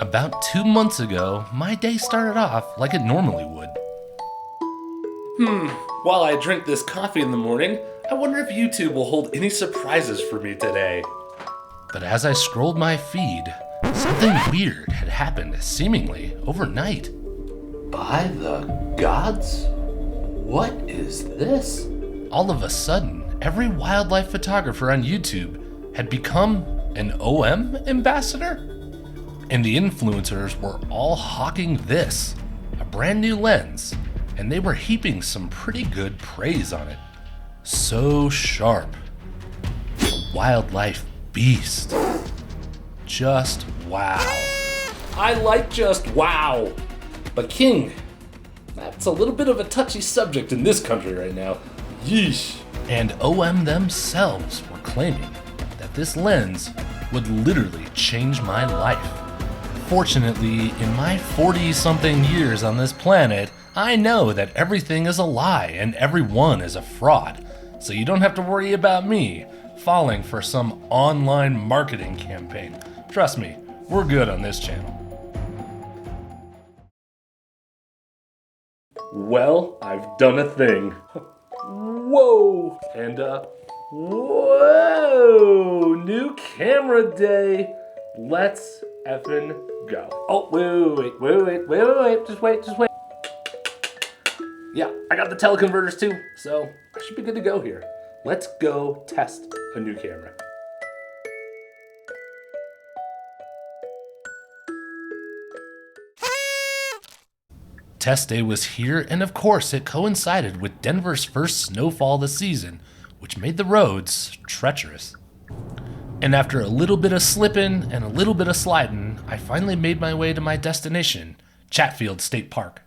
About 2 months ago, my day started off like it normally would. While I drink this coffee in the morning, I wonder if YouTube will hold any surprises for me today. But as I scrolled my feed, something weird had happened seemingly overnight. By the gods? What is this? All of a sudden, every wildlife photographer on YouTube had become an OM ambassador? And the influencers were all hawking this, a brand new lens, and they were heaping some pretty good praise on it. So sharp. A wildlife beast. Just wow. I like just wow. But King, that's a little bit of a touchy subject in this country right now. Yeesh. And OM themselves were claiming that this lens would literally change my life. Fortunately, in my 40-something years on this planet, I know that everything is a lie and everyone is a fraud. So you don't have to worry about me falling for some online marketing campaign. Trust me, we're good on this channel. Well, I've done a thing. Whoa! And whoa! New camera day. Let's effing go. Oh, wait. Just wait. Yeah, I got the teleconverters too, so I should be good to go here. Let's go test a new camera. Test day was here, and of course it coincided with Denver's first snowfall this season, which made the roads treacherous. And after a little bit of slipping and a little bit of sliding, I finally made my way to my destination, Chatfield State Park.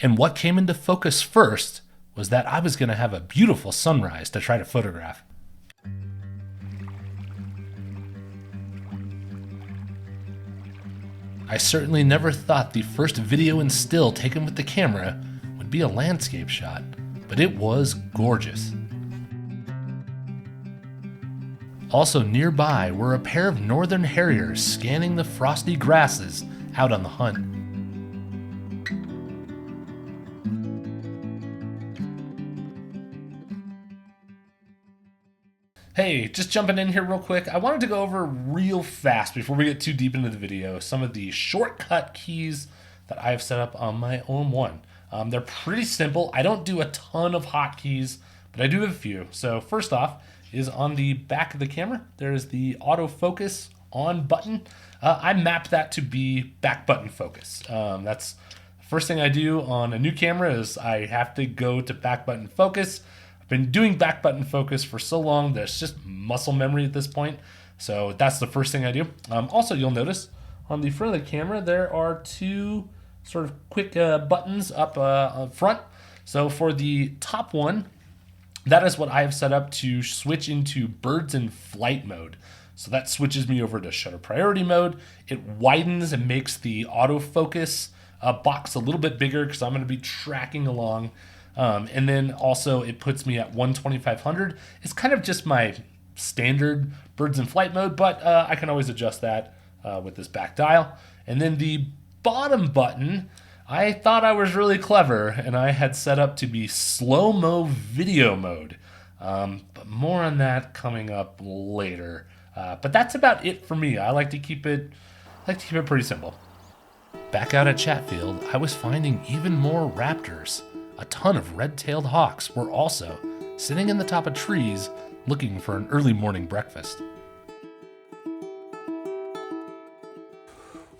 And what came into focus first was that I was going to have a beautiful sunrise to try to photograph. I certainly never thought the first video and still taken with the camera would be a landscape shot, but it was gorgeous. Also nearby were a pair of northern harriers scanning the frosty grasses out on the hunt. Hey, just jumping in here real quick, I wanted to go over real fast before we get too deep into the video some of the shortcut keys that I have set up on my OM-1. They're pretty simple. I don't do a ton of hotkeys, but I do have a few. So first off is on the back of the camera, there's the autofocus on button. I map that to be back button focus. That's the first thing I do on a new camera is I have to go to back button focus. I've been doing back button focus for so long that it's just muscle memory at this point. So that's the first thing I do. Also, you'll notice on the front of the camera, there are two sort of quick buttons up front. So for the top one, that is what I have set up to switch into birds in flight mode. So that switches me over to shutter priority mode. It widens and makes the autofocus box a little bit bigger because I'm going to be tracking along. And then also it puts me at 1/2500. It's kind of just my standard birds in flight mode, but I can always adjust that with this back dial. And then the bottom button, I thought I was really clever and I had set up to be slow-mo video mode. But more on that coming up later. But that's about it for me. I like to keep it pretty simple. Back out at Chatfield, I was finding even more raptors. A ton of red-tailed hawks were also sitting in the top of trees looking for an early morning breakfast.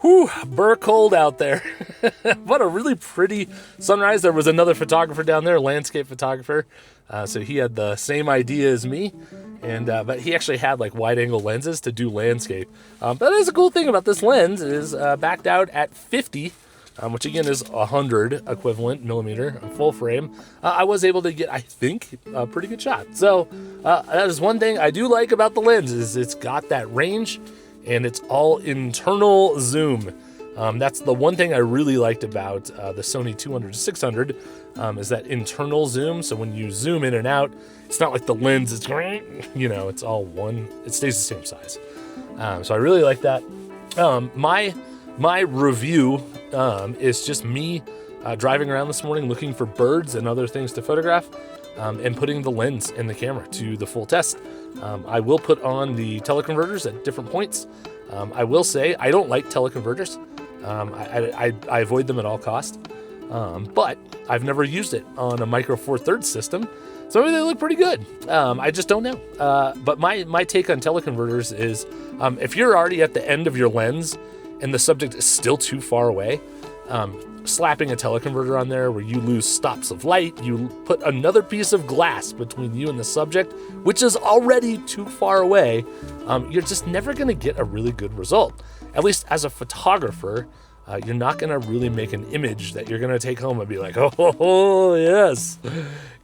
Whew, burr cold out there. What a really pretty sunrise. There was another photographer down there, a landscape photographer. So he had the same idea as me, and but he actually had like wide-angle lenses to do landscape. But that is a cool thing about this lens is backed out at 50, which again is 100 equivalent millimeter full frame. I was able to get, I think, a pretty good shot. So that is one thing I do like about the lens is it's got that range. And it's all internal zoom. That's the one thing I really liked about the Sony 200-600 is that internal zoom. So when you zoom in and out, it's not like the lens is, it's all one, it stays the same size. So I really like that. My my review is just me driving around this morning looking for birds and other things to photograph, and putting the lens in the camera to the full test. I will put on the teleconverters at different points. I will say I don't like teleconverters. I avoid them at all costs. But I've never used it on a Micro Four Thirds system, so maybe they look pretty good. I just don't know. But my take on teleconverters is, if you're already at the end of your lens and the subject is still too far away, slapping a teleconverter on there where you lose stops of light, you put another piece of glass between you and the subject, which is already too far away, you're just never going to get a really good result. At least as a photographer, you're not going to really make an image that you're going to take home and be like, oh, yes,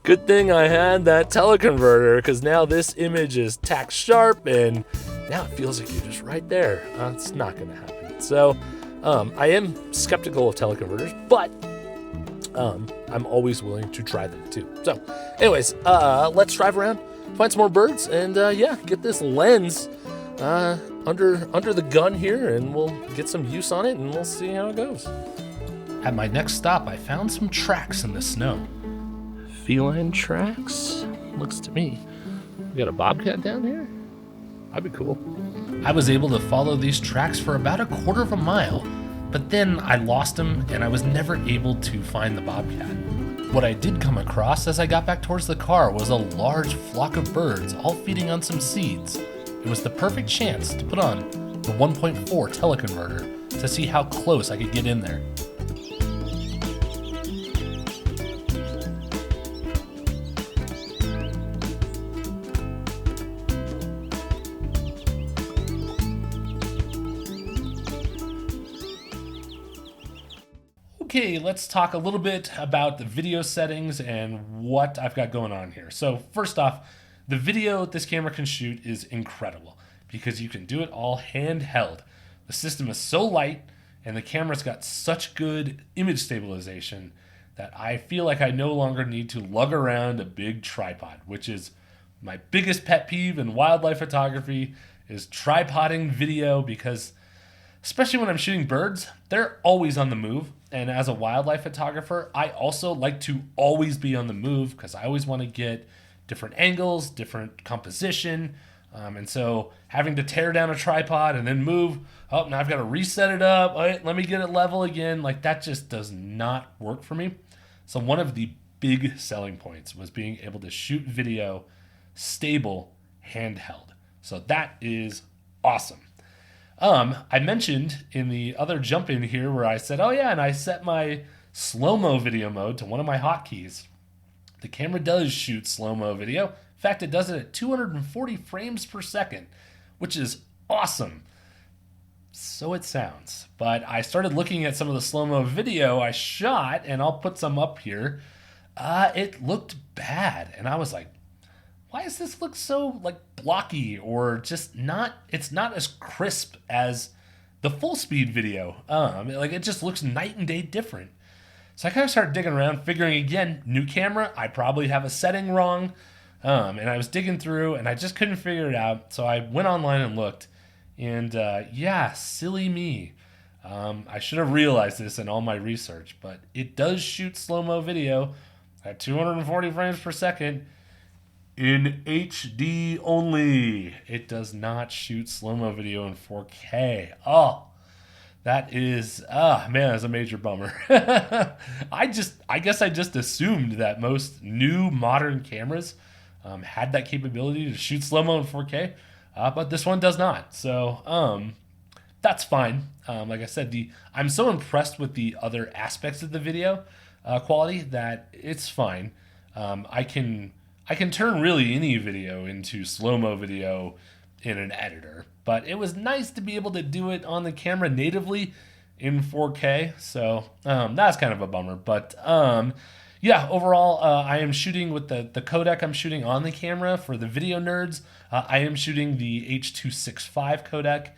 good thing I had that teleconverter, because now this image is tack sharp and now it feels like you're just right there. It's not going to happen. So I am skeptical of teleconverters, but I'm always willing to try them too. So anyways, let's drive around, find some more birds, and get this lens under the gun here, and we'll get some use on it, and we'll see how it goes. At my next stop, I found some tracks in the snow. Feline tracks? Looks to me. We got a bobcat down here? That'd be cool. I was able to follow these tracks for about 1/4 of a mile, but then I lost them and I was never able to find the bobcat. What I did come across as I got back towards the car was a large flock of birds all feeding on some seeds. It was the perfect chance to put on the 1.4 teleconverter to see how close I could get in there. Okay, let's talk a little bit about the video settings and what I've got going on here. So first off, the video this camera can shoot is incredible because you can do it all handheld. The system is so light and the camera's got such good image stabilization that I feel like I no longer need to lug around a big tripod, which is my biggest pet peeve in wildlife photography, is tripoding video, because especially when I'm shooting birds, they're always on the move. And as a wildlife photographer, I also like to always be on the move because I always want to get different angles, different composition. And so having to tear down a tripod and then move, oh, now I've got to reset it up. All right, let me get it level again. Like, that just does not work for me. So one of the big selling points was being able to shoot video stable handheld. So that is awesome. I mentioned in the other jump in here where I said, oh yeah, and I set my slow-mo video mode to one of my hotkeys. The camera does shoot slow-mo video. In fact, it does it at 240 frames per second, which is awesome. So it sounds. But I started looking at some of the slow-mo video I shot, and I'll put some up here. It looked bad, and I was like, why does this look so like blocky, or just not, it's not as crisp as the full speed video. Like, it just looks night and day different. So I kind of started digging around, figuring, again, new camera, I probably have a setting wrong. And I was digging through and I just couldn't figure it out. So I went online and looked, and yeah, silly me. I should have realized this in all my research, but it does shoot slow-mo video at 240 frames per second. In HD only. It does not shoot slow-mo video in 4K. Oh, that is, man, that's a major bummer. I guess I just assumed that most new modern cameras had that capability to shoot slow-mo in 4K, but this one does not. So that's fine. Like I said, I'm so impressed with the other aspects of the video quality that it's fine. I can turn really any video into slow-mo video in an editor, but it was nice to be able to do it on the camera natively in 4K, so that's kind of a bummer. But yeah, overall, I am shooting with the codec I'm shooting on the camera. For the video nerds, I am shooting the H.265 codec,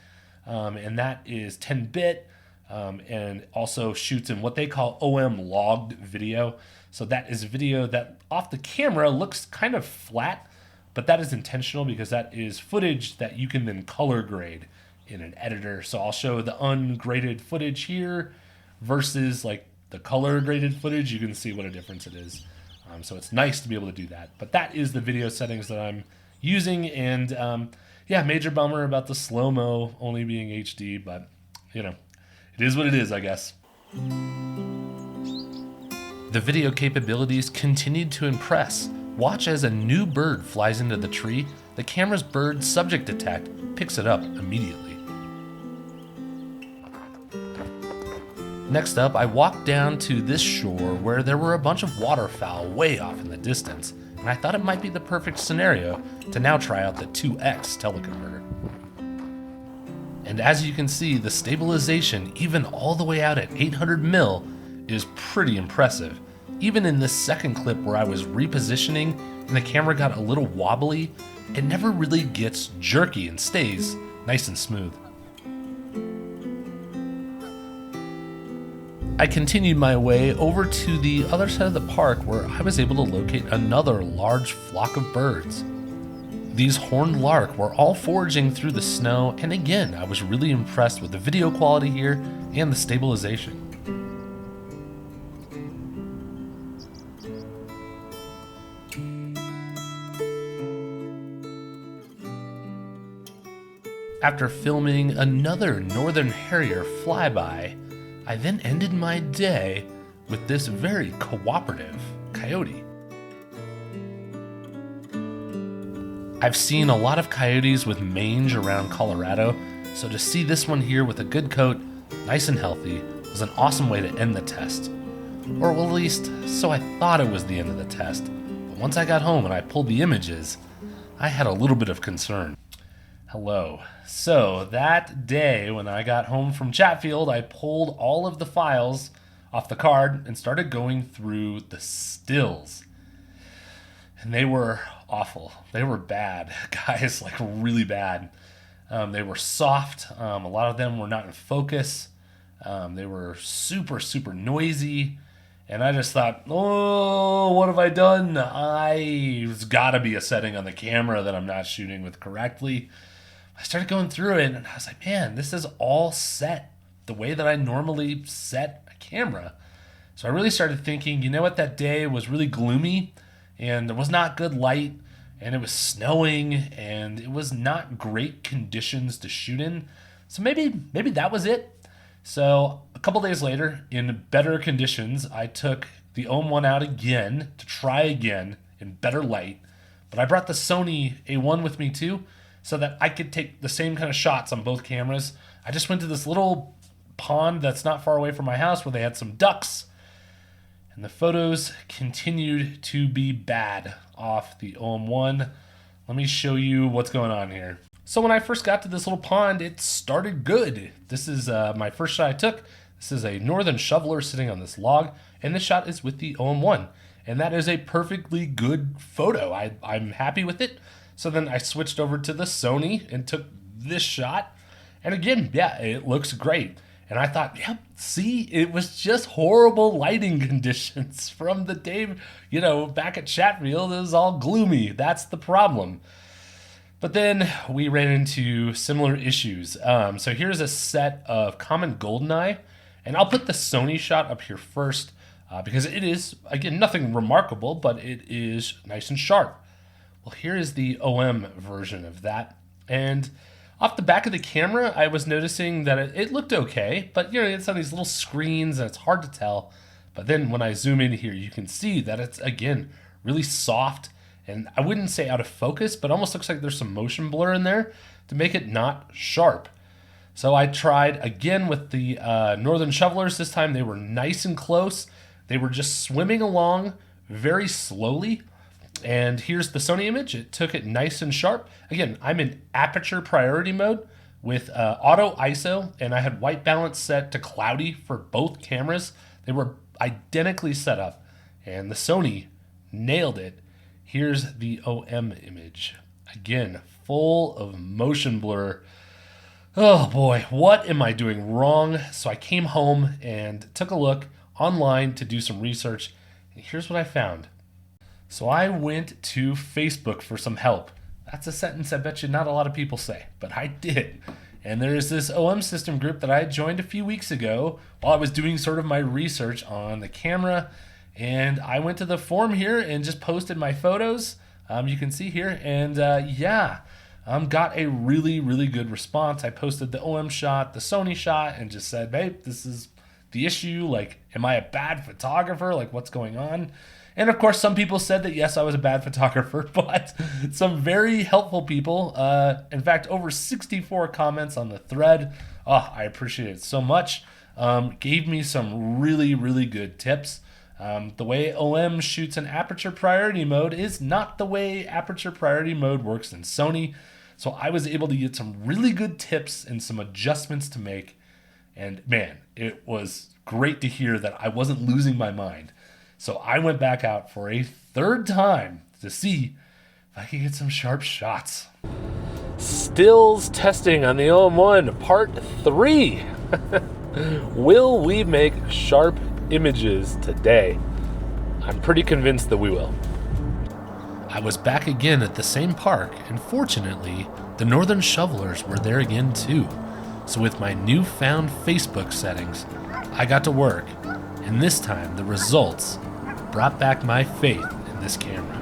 and that is 10-bit, and also shoots in what they call OM logged video. So that is video that off the camera looks kind of flat, but that is intentional because that is footage that you can then color grade in an editor. So I'll show the ungraded footage here versus like the color graded footage. You can see what a difference it is. So it's nice to be able to do that. But that is the video settings that I'm using. And yeah, major bummer about the slow-mo only being HD, but you know, it is what it is, I guess. The video capabilities continued to impress. Watch as a new bird flies into the tree. The camera's bird subject detect picks it up immediately. Next up, I walked down to this shore where there were a bunch of waterfowl way off in the distance, and I thought it might be the perfect scenario to now try out the 2X teleconverter. And as you can see, the stabilization, even all the way out at 800 mil, is pretty impressive. Even in this second clip where I was repositioning and the camera got a little wobbly, it never really gets jerky and stays nice and smooth. I continued my way over to the other side of the park where I was able to locate another large flock of birds. These horned lark were all foraging through the snow, and again, I was really impressed with the video quality here and the stabilization. After filming another northern harrier flyby, I then ended my day with this very cooperative coyote. I've seen a lot of coyotes with mange around Colorado, so to see this one here with a good coat, nice and healthy, was an awesome way to end the test. Or well, at least, so I thought it was the end of the test, but once I got home and I pulled the images, I had a little bit of concern. Hello. So that day when I got home from Chatfield, I pulled all of the files off the card and started going through the stills. And they were awful. They were bad, guys, like really bad. They were soft. A lot of them were not in focus. They were super, super noisy. And I just thought, oh, what have I done? There's got to be a setting on the camera that I'm not shooting with correctly. I started going through it and I was like, man, this is all set the way that I normally set a camera. So I really started thinking, you know what, that day was really gloomy and there was not good light and it was snowing and it was not great conditions to shoot in. So maybe that was it. So a couple days later, in better conditions, I took the OM-1 out again to try again in better light. But I brought the Sony A1 with me too, so that I could take the same kind of shots on both cameras. I just went to this little pond that's not far away from my house where they had some ducks. And the photos continued to be bad off the OM-1. Let me show you what's going on here. So when I first got to this little pond, it started good. This is my first shot I took. This is a northern shoveler sitting on this log, and this shot is with the OM-1. And that is a perfectly good photo. I'm happy with it. So then I switched over to the Sony and took this shot. And again, yeah, it looks great. And I thought, yeah, see, it was just horrible lighting conditions from the day, back at Chatfield. It was all gloomy. That's the problem. But then we ran into similar issues. So here's a set of common goldeneye. And I'll put the Sony shot up here first because it is, again, nothing remarkable, but it is nice and sharp. Well, here is the OM version of that. And off the back of the camera, I was noticing that it looked okay, but it's on these little screens and it's hard to tell. But then when I zoom in here, you can see that it's, again, really soft. And I wouldn't say out of focus, but almost looks like there's some motion blur in there to make it not sharp. So I tried again with the northern shovelers. This time they were nice and close. They were just swimming along very slowly. And here's the Sony image. It took it nice and sharp. Again, I'm in aperture priority mode with auto ISO, and I had white balance set to cloudy for both cameras. They were identically set up, and the Sony nailed it. Here's the OM image. Again, full of motion blur. Oh boy, what am I doing wrong? So I came home and took a look online to do some research, and here's what I found. So I went to Facebook for some help. That's a sentence I bet you not a lot of people say, but I did. And there's this OM system group that I joined a few weeks ago while I was doing sort of my research on the camera. And I went to the forum here and just posted my photos. You can see here. And got a really, really good response. I posted the OM shot, the Sony shot, and just said, hey, this is the issue. Like, am I a bad photographer? Like, what's going on? And of course, some people said that, yes, I was a bad photographer, but some very helpful people, in fact, over 64 comments on the thread. Oh, I appreciate it so much. Gave me some really, really good tips. The way OM shoots in aperture priority mode is not the way aperture priority mode works in Sony. So I was able to get some really good tips and some adjustments to make. And man, it was great to hear that I wasn't losing my mind. So I went back out for a third time to see if I could get some sharp shots. Stills testing on the OM-1 part 3. Will we make sharp images today? I'm pretty convinced that we will. I was back again at the same park, and fortunately, the Northern Shovelers were there again too. So with my newfound Facebook settings, I got to work, and this time the results brought back my faith in this camera.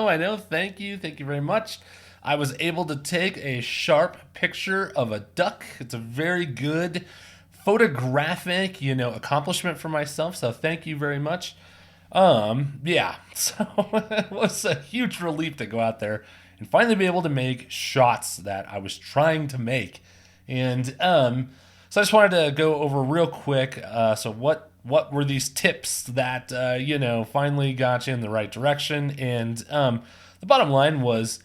I know. Thank you very much. I was able to take a sharp picture of a duck. It's a very good photographic, accomplishment for myself. So thank you very much. So it was a huge relief to go out there and finally be able to make shots that I was trying to make. And so I just wanted to go over real quick. So what were these tips that, finally got you in the right direction? And the bottom line was,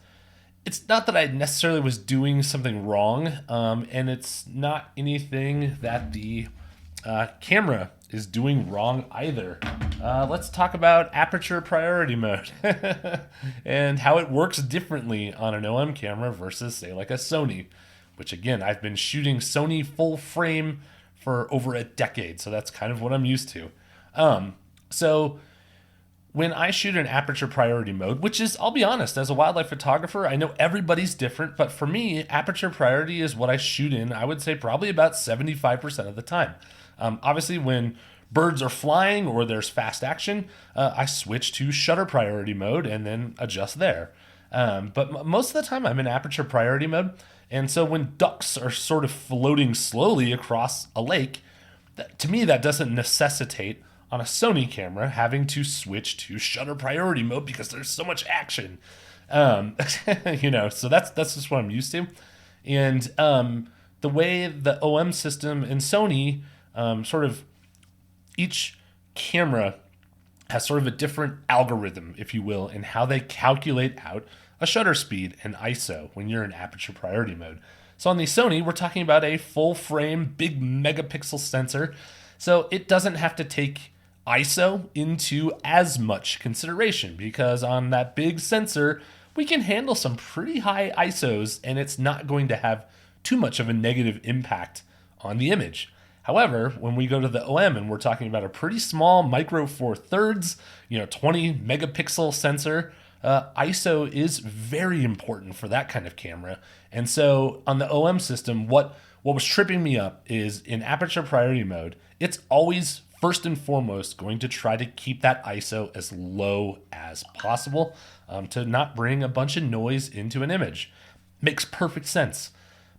it's not that I necessarily was doing something wrong, and it's not anything that the camera is doing wrong either. Let's talk about aperture priority mode and how it works differently on an OM camera versus, say, like a Sony, which, again, I've been shooting Sony full frame for over a decade, so that's kind of what I'm used to. So when I shoot in aperture priority mode, which is, I'll be honest, as a wildlife photographer, I know everybody's different, but for me, aperture priority is what I shoot in, I would say probably about 75% of the time. Obviously, when birds are flying or there's fast action, I switch to shutter priority mode and then adjust there. But most of the time, I'm in aperture priority mode. And so when ducks are sort of floating slowly across a lake, to me, that doesn't necessitate on a Sony camera having to switch to shutter priority mode because there's so much action. So that's just what I'm used to. And the way the OM system in Sony, sort of each camera has sort of a different algorithm, if you will, in how they calculate out a shutter speed and ISO when you're in aperture priority mode. So on the Sony, we're talking about a full frame, big megapixel sensor. So it doesn't have to take ISO into as much consideration because on that big sensor, we can handle some pretty high ISOs and it's not going to have too much of a negative impact on the image. However, when we go to the OM and we're talking about a pretty small micro four thirds, 20 megapixel sensor, ISO is very important for that kind of camera. And so on the OM system, what was tripping me up is in aperture priority mode, it's always first and foremost going to try to keep that ISO as low as possible to not bring a bunch of noise into an image. Makes perfect sense.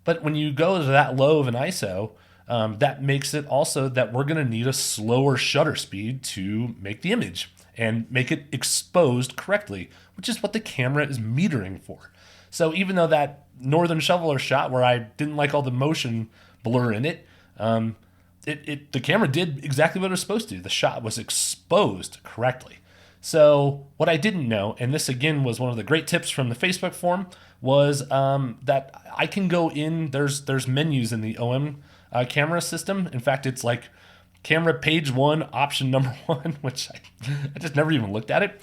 But when you go to that low of an ISO, that makes it also that we're going to need a slower shutter speed to make the image and make it exposed correctly, which is what the camera is metering for. So even though that Northern Shoveler shot where I didn't like all the motion blur in it, the camera did exactly what it was supposed to. The shot was exposed correctly. So what I didn't know, and this again was one of the great tips from the Facebook forum, was that I can go in, there's menus in the OM camera system. In fact, it's like camera page 1, option number 1, which I just never even looked at it.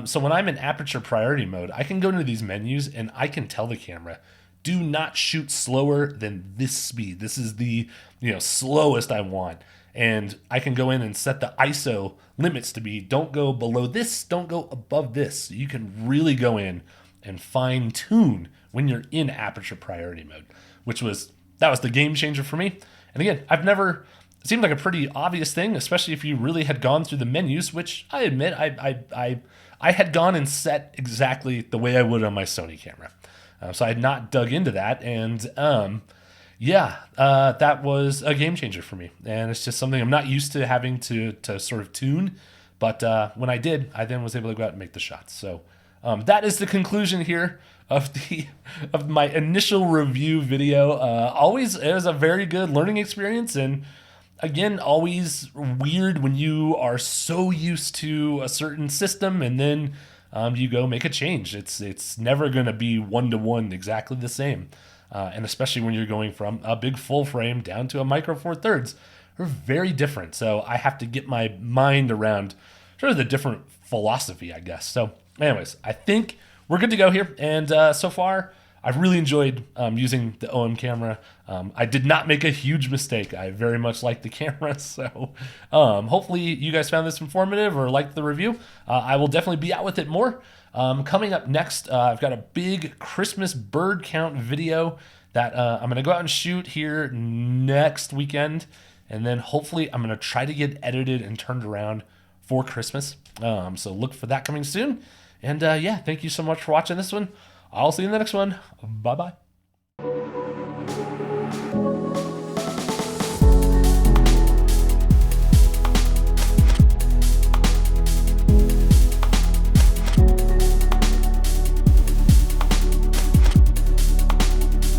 So when I'm in aperture priority mode, I can go into these menus and I can tell the camera, do not shoot slower than this speed. This is the slowest I want. And I can go in and set the ISO limits to be, don't go below this, don't go above this. So you can really go in and fine tune when you're in aperture priority mode, that was the game changer for me. And again, it seemed like a pretty obvious thing, especially if you really had gone through the menus, which I admit I had gone and set exactly the way I would on my Sony camera. So I had not dug into that, and that was a game changer for me. And it's just something I'm not used to having to sort of tune, but when I did, I then was able to go out and make the shots. So that is the conclusion here of my initial review video. It was a very good learning experience, and again, always weird when you are so used to a certain system and then you go make a change. It's never going to be one-to-one exactly the same. And especially when you're going from a big full frame down to a micro four thirds, they're very different. So I have to get my mind around sort of the different philosophy, I guess. So anyways, I think we're good to go here. And so far, I've really enjoyed using the OM camera. I did not make a huge mistake. I very much like the camera. So hopefully you guys found this informative or liked the review. I will definitely be out with it more. Coming up next, I've got a big Christmas bird count video that I'm going to go out and shoot here next weekend. And then hopefully I'm going to try to get edited and turned around for Christmas. So look for that coming soon. And thank you so much for watching this one. I'll see you in the next one. Bye-bye.